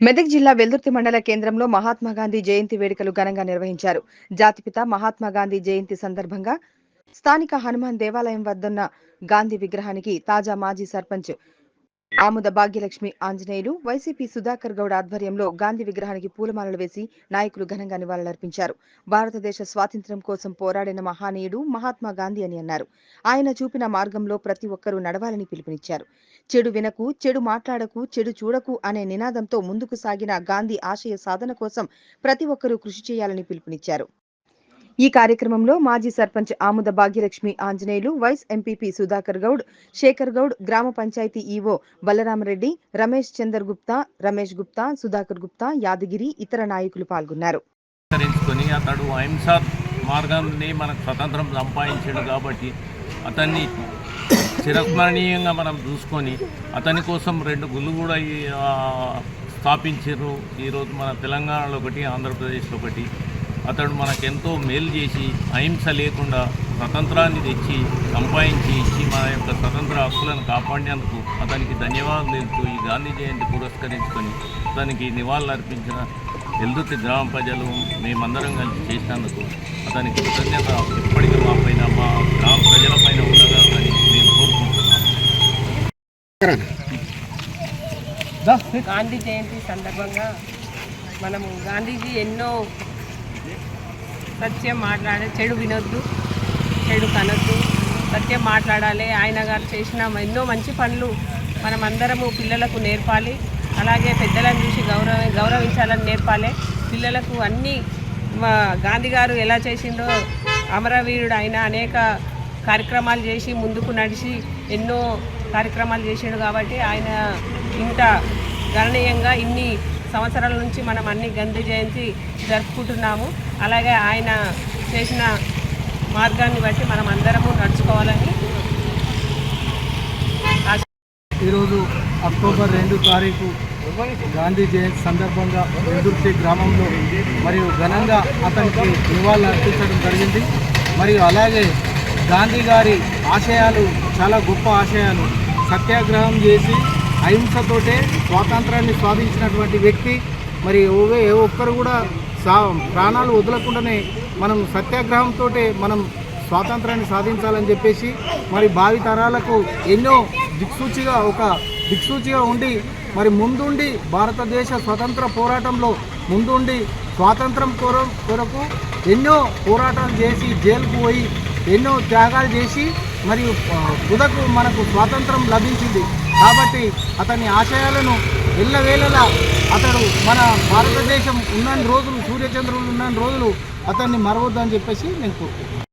మెదక్ జిల్లా వెల్దుర్తి మండల కేంద్రంలో మహాత్మాగాంధీ జయంతి వేడుకలు ఘనంగా నిర్వహించారు. జాతిపిత మహాత్మాగాంధీ జయంతి సందర్భంగా స్థానిక హనుమాన్ దేవాలయం వద్దన్న గాంధీ విగ్రహానికి తాజా మాజీ సర్పంచ్ ఆముద భాగ్యలక్ష్మి ఆంజనేయులు, వైసీపీ సుధాకర్ గౌడ్ ఆధ్వర్యంలో గాంధీ విగ్రహానికి పూలమాలలు వేసి నాయకులు ఘనంగా నివాళులర్పించారు. భారతదేశ స్వాతంత్ర్యం కోసం పోరాడిన మహానీయుడు మహాత్మా గాంధీ అని అన్నారు. ఆయన చూపిన మార్గంలో ప్రతి ఒక్కరూ నడవాలని పిలుపునిచ్చారు. చెడు వినకు, చెడు మాట్లాడకు, చెడు చూడకు అనే నినాదంతో ముందుకు సాగిన గాంధీ ఆశయ సాధన కోసం ప్రతి ఒక్కరూ కృషి చేయాలని పిలుపునిచ్చారు. ఈ కార్యక్రమంలో మాజీ సర్పంచ్ ఆముద భాగ్యలక్ష్మి ఆంజనేయులు, వైస్ ఎంపీపీ సుధాకర్ గౌడ్, శేఖర్ గౌడ్, గ్రామ పంచాయతీ ఈవో బలరామరెడ్డి, రమేష్ చందర్ గుప్తా, రమేష్ గుప్తా, సుధాకర్ గుప్తా, యాదగిరి, ఇతర నాయకులు పాల్గొన్నారు. అతడు అహింసా మార్గాన్ని మనకు స్వతంత్రం సంపాదించాడు కాబట్టి అతన్ని చిరస్మరణీయంగా మనం చూసుకొని అతని కోసం 2 గుళ్ళు కూడా స్థాపించారు. ఈరోజు మన తెలంగాణలో ఒకటి, ఆంధ్రప్రదేశ్లో ఒకటి. అతడు మనకెంతో మేలు చేసి అహింస లేకుండా స్వతంత్రాన్ని తెచ్చి సంపాదించి ఇచ్చి మన యొక్క స్వతంత్ర హక్కులను కాపాడినందుకు అతనికి ధన్యవాదాలు తెలుపుతూ ఈ గాంధీ జయంతి పురస్కరించుకొని అతనికి నివాళులు అర్పించిన వెల్దుర్తి గ్రామ ప్రజలు మేమందరం కలిసి చేసినందుకు అతనికి కృతజ్ఞత ఎప్పటికీ మా పైన, మా గ్రామ ప్రజల పైన ఉండగాలని మేము కోరుకుంటున్నాము. గాంధీ జయంతి సందర్భంగా మనము గాంధీజీ ఎన్నో సత్యం మాట్లాడే, చెడు వినొద్దు, చెడు కనొద్దు, సత్యం మాట్లాడాలి. ఆయన గారు చేసిన ఎన్నో మంచి పనులు మనమందరము పిల్లలకు నేర్పాలి. అలాగే పెద్దలను చూసి గౌరవించాలని నేర్పాలి. పిల్లలకు అన్నీ గాంధీ గారు ఎలా చేసిండో, అమరవీరుడు ఆయన అనేక కార్యక్రమాలు చేసి ముందుకు నడిచి ఎన్నో కార్యక్రమాలు చేసాడు కాబట్టి ఆయన ఇంత గణనీయంగా ఇన్ని సంవత్సరాల నుంచి మనం అన్ని గాంధీ జయంతి జరుపుకుంటున్నాము. అలాగే ఆయన చేసిన మార్గాన్ని బట్టి మనం అందరము నడుచుకోవాలని. ఈరోజు అక్టోబర్ 2 తారీఖు గాంధీ జయంతి సందర్భంగా వెల్దుర్తి గ్రామంలో మరియు ఘనంగా అతనికి నివాళులు అర్పించడం జరిగింది. మరియు అలాగే గాంధీ గారి ఆశయాలు చాలా గొప్ప ఆశయాలు. సత్యాగ్రహం చేసి అహింసతోటే స్వాతంత్రాన్ని సాధించినటువంటి వ్యక్తి. మరి ఏ ఒక్కరు కూడా ప్రాణాలు వదలకుండానే మనం సత్యాగ్రహంతో మనం స్వాతంత్రాన్ని సాధించాలని చెప్పేసి మరి భావి తరాలకు ఎన్నో దిక్సూచిగా ఉండి మరి ముందుండి భారతదేశ స్వతంత్ర పోరాటంలో ముందుండి స్వాతంత్రం కొరకు ఎన్నో పోరాటాలు చేసి జైలుకు పోయి ఎన్నో త్యాగాలు చేసి మరియు తుదకు మనకు స్వాతంత్రం లభించింది. కాబట్టి అతని ఆశయాలను ఎల్లవేళలా అతడు మన భారతదేశం ఉన్నన్ని రోజులు, సూర్యచంద్రులు ఉన్నన్ని రోజులు అతన్ని మరవద్దని చెప్పేసి నేను కోరుకుంటున్నాను.